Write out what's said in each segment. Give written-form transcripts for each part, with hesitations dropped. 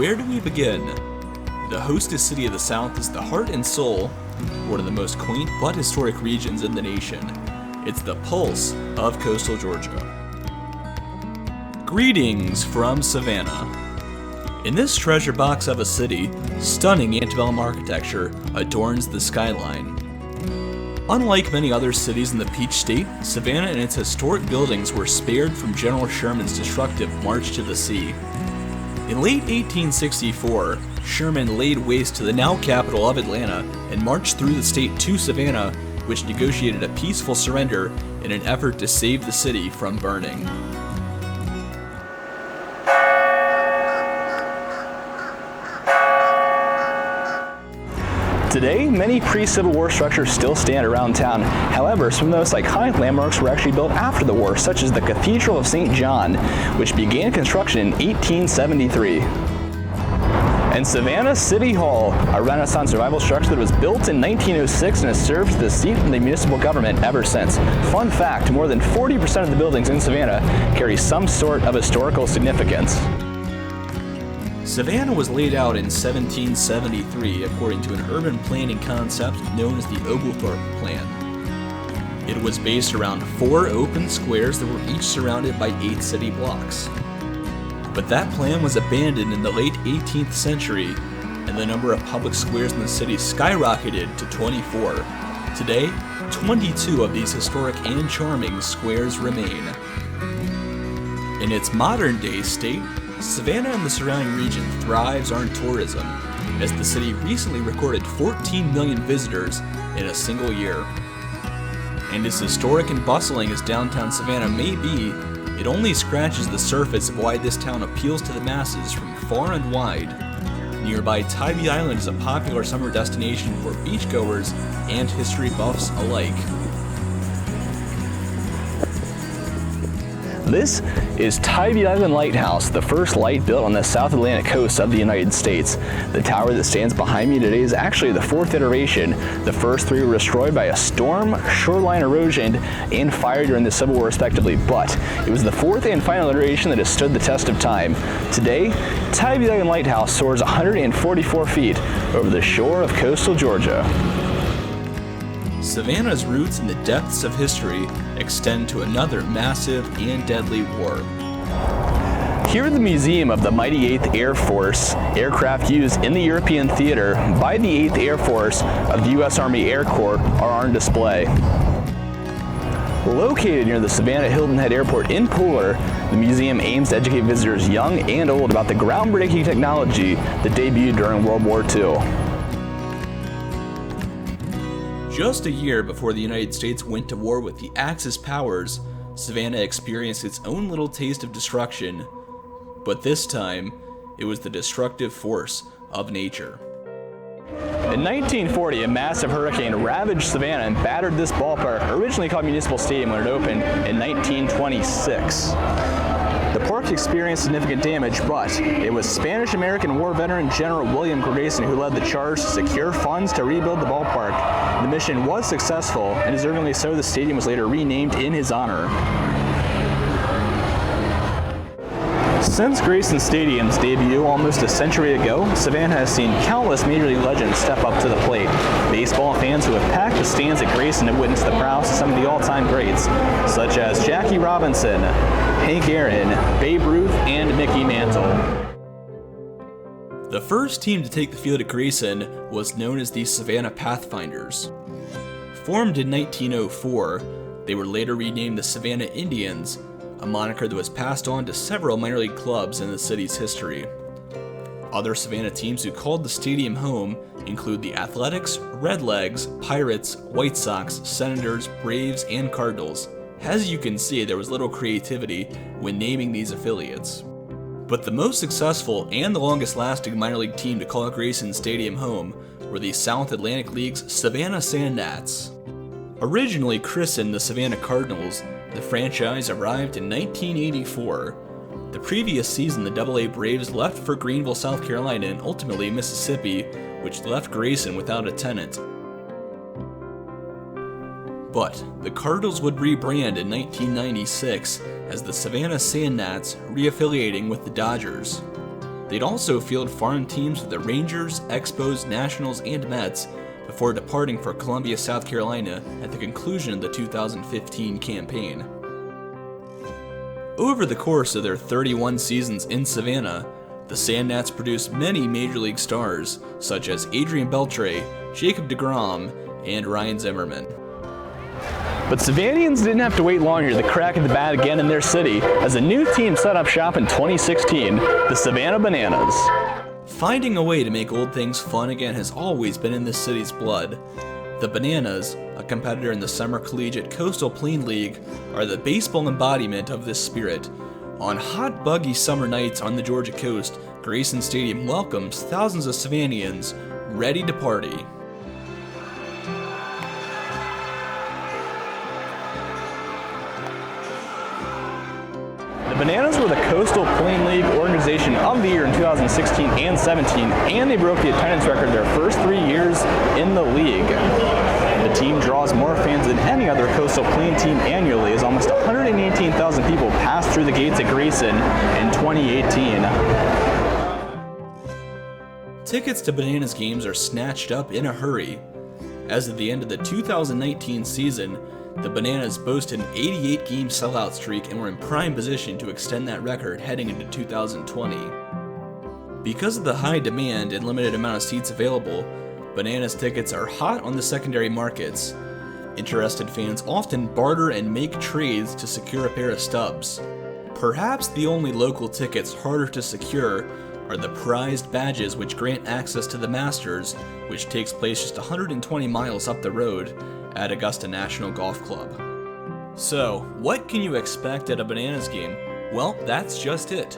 where do we begin? The Hostess City of the South is the heart and soul, one of the most quaint but historic regions in the nation. It's the pulse of coastal Georgia. Greetings from Savannah. In this treasure box of a city, stunning antebellum architecture adorns the skyline. Unlike many other cities in the Peach State, Savannah and its historic buildings were spared from General Sherman's destructive March to the Sea. In late 1864, Sherman laid waste to the now capital of Atlanta and marched through the state to Savannah, which negotiated a peaceful surrender in an effort to save the city from burning. Today, many pre-Civil War structures still stand around town. However, some of the most iconic landmarks were actually built after the war, such as the Cathedral of St. John, which began construction in 1873. And Savannah City Hall, a Renaissance revival structure that was built in 1906 and has served as the seat of the municipal government ever since. Fun fact, more than 40% of the buildings in Savannah carry some sort of historical significance. Savannah was laid out in 1773 according to an urban planning concept known as the Oglethorpe Plan. It was based around 4 open squares that were each surrounded by 8 city blocks. But that plan was abandoned in the late 18th century, and the number of public squares in the city skyrocketed to 24. Today, 22 of these historic and charming squares remain. In its modern-day state, Savannah and the surrounding region thrives on tourism, as the city recently recorded 14 million visitors in a single year. And as historic and bustling as downtown Savannah may be, it only scratches the surface of why this town appeals to the masses from far and wide. Nearby Tybee Island is a popular summer destination for beachgoers and history buffs alike. This is Tybee Island Lighthouse, the first light built on the South Atlantic coast of the United States. The tower that stands behind me today is actually the 4th iteration. The first 3 were destroyed by a storm, shoreline erosion, and fire during the Civil War respectively, but it was the 4th and final iteration that has stood the test of time. Today, Tybee Island Lighthouse soars 144 feet over the shore of coastal Georgia. Savannah's roots in the depths of history extend to another massive and deadly war. Here at the Museum of the Mighty 8th Air Force, aircraft used in the European theater by the 8th Air Force of the U.S. Army Air Corps are on display. Located near the Savannah Hilton Head Airport in Pooler, the museum aims to educate visitors young and old about the groundbreaking technology that debuted during World War II. Just a year before the United States went to war with the Axis powers, Savannah experienced its own little taste of destruction, but this time, it was the destructive force of nature. In 1940, a massive hurricane ravaged Savannah and battered this ballpark, originally called Municipal Stadium when it opened in 1926. The park experienced significant damage, but it was Spanish-American War veteran General William Grayson who led the charge to secure funds to rebuild the ballpark. The mission was successful, and deservingly so, the stadium was later renamed in his honor. Since Grayson Stadium's debut almost a century ago, Savannah has seen countless Major League legends step up to the plate. Baseball fans who have packed the stands at Grayson have witnessed the prowess of some of the all-time greats, such as Jackie Robinson, Hank Aaron, Babe Ruth, and Mickey Mantle. The first team to take the field at Grayson was known as the Savannah Pathfinders. Formed in 1904, they were later renamed the Savannah Indians, a moniker that was passed on to several minor league clubs in the city's history. Other Savannah teams who called the stadium home include the Athletics, Redlegs, Pirates, White Sox, Senators, Braves, and Cardinals. As you can see, there was little creativity when naming these affiliates. But the most successful and the longest lasting minor league team to call Grayson Stadium home were the South Atlantic League's Savannah Sand Gnats. Originally christened the Savannah Cardinals, the franchise arrived in 1984. The previous season, the AA Braves left for Greenville, South Carolina, and ultimately Mississippi, which left Grayson without a tenant. But the Cardinals would rebrand in 1996 as the Savannah Sand Gnats, reaffiliating with the Dodgers. They'd also field farm teams with the Rangers, Expos, Nationals, and Mets before departing for Columbia, South Carolina at the conclusion of the 2015 campaign. Over the course of their 31 seasons in Savannah, the Sandgnats produced many Major League stars, such as Adrian Beltre, Jacob deGrom, and Ryan Zimmerman. But Savannians didn't have to wait long here to crack at the bat again in their city, as a new team set up shop in 2016, the Savannah Bananas. Finding a way to make old things fun again has always been in this city's blood. The Bananas, a competitor in the Summer Collegiate Coastal Plain League, are the baseball embodiment of this spirit. On hot, buggy summer nights on the Georgia coast, Grayson Stadium welcomes thousands of Savannians ready to party. The Bananas were the Coastal Plain League Organization of the Year in 2016 and 17, and they broke the attendance record their first 3 years in the league. The team draws more fans than any other Coastal Plain team annually, as almost 118,000 people passed through the gates at Grayson in 2018. Tickets to Bananas games are snatched up in a hurry. As of the end of the 2019 season, the Bananas boast an 88-game sellout streak and were in prime position to extend that record heading into 2020. Because of the high demand and limited amount of seats available, Bananas tickets are hot on the secondary markets. Interested fans often barter and make trades to secure a pair of stubs. Perhaps the only local tickets harder to secure are the prized badges which grant access to the Masters, which takes place just 120 miles up the road at Augusta National Golf Club. So, what can you expect at a Bananas game? Well, that's just it.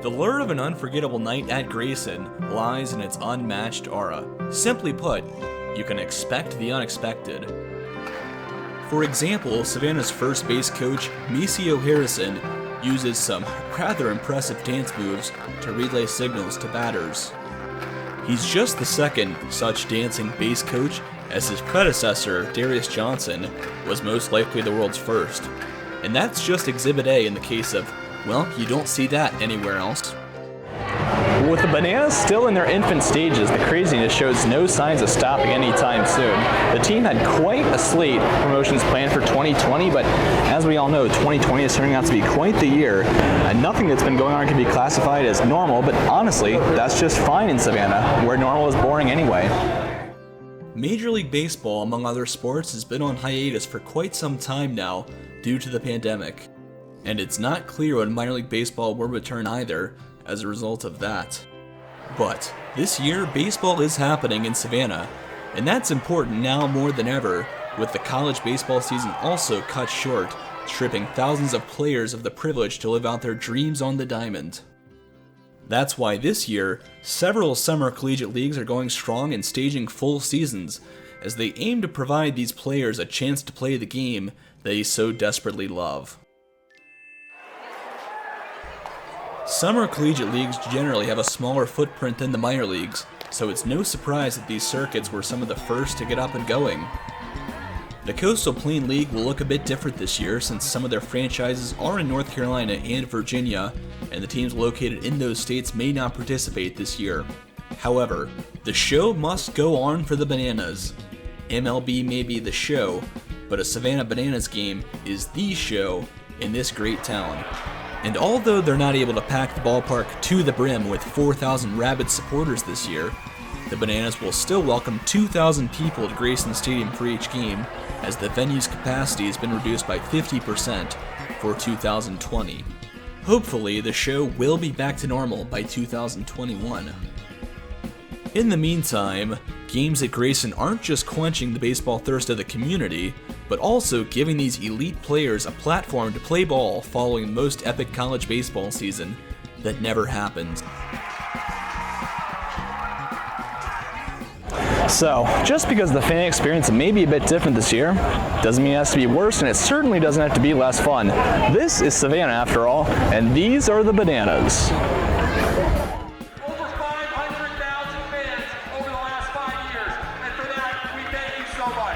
The lure of an unforgettable night at Grayson lies in its unmatched aura. Simply put, you can expect the unexpected. For example, Savannah's first base coach, Maceo Harrison, uses some rather impressive dance moves to relay signals to batters. He's just the second such dancing base coach, as his predecessor, Darius Johnson, was most likely the world's first. And that's just Exhibit A in the case of, well, you don't see that anywhere else. With the Bananas still in their infant stages, the craziness shows no signs of stopping anytime soon. The team had quite a slate of promotions planned for 2020, but as we all know, 2020 is turning out to be quite the year, and nothing that's been going on can be classified as normal, but honestly, that's just fine in Savannah, where normal is boring anyway. Major League Baseball, among other sports, has been on hiatus for quite some time now due to the pandemic. And it's not clear when minor league baseball will return either as a result of that. But this year, baseball is happening in Savannah, and that's important now more than ever, with the college baseball season also cut short, stripping thousands of players of the privilege to live out their dreams on the diamond. That's why this year, several summer collegiate leagues are going strong and staging full seasons, as they aim to provide these players a chance to play the game they so desperately love. Summer collegiate leagues generally have a smaller footprint than the minor leagues, so it's no surprise that these circuits were some of the first to get up and going. The Coastal Plain League will look a bit different this year since some of their franchises are in North Carolina and Virginia, and the teams located in those states may not participate this year. However, the show must go on for the Bananas. MLB may be the show, but a Savannah Bananas game is the show in this great town. And although they're not able to pack the ballpark to the brim with 4,000 rabid supporters this year, the Bananas will still welcome 2,000 people at Grayson Stadium for each game, as the venue's capacity has been reduced by 50% for 2020. Hopefully, the show will be back to normal by 2021. In the meantime, games at Grayson aren't just quenching the baseball thirst of the community, but also giving these elite players a platform to play ball following the most epic college baseball season that never happened. So, just because the fan experience may be a bit different this year, doesn't mean it has to be worse, and it certainly doesn't have to be less fun. This is Savannah after all, and these are the Bananas. Over 500,000 fans over the last 5 years, and for that, we thank you so much.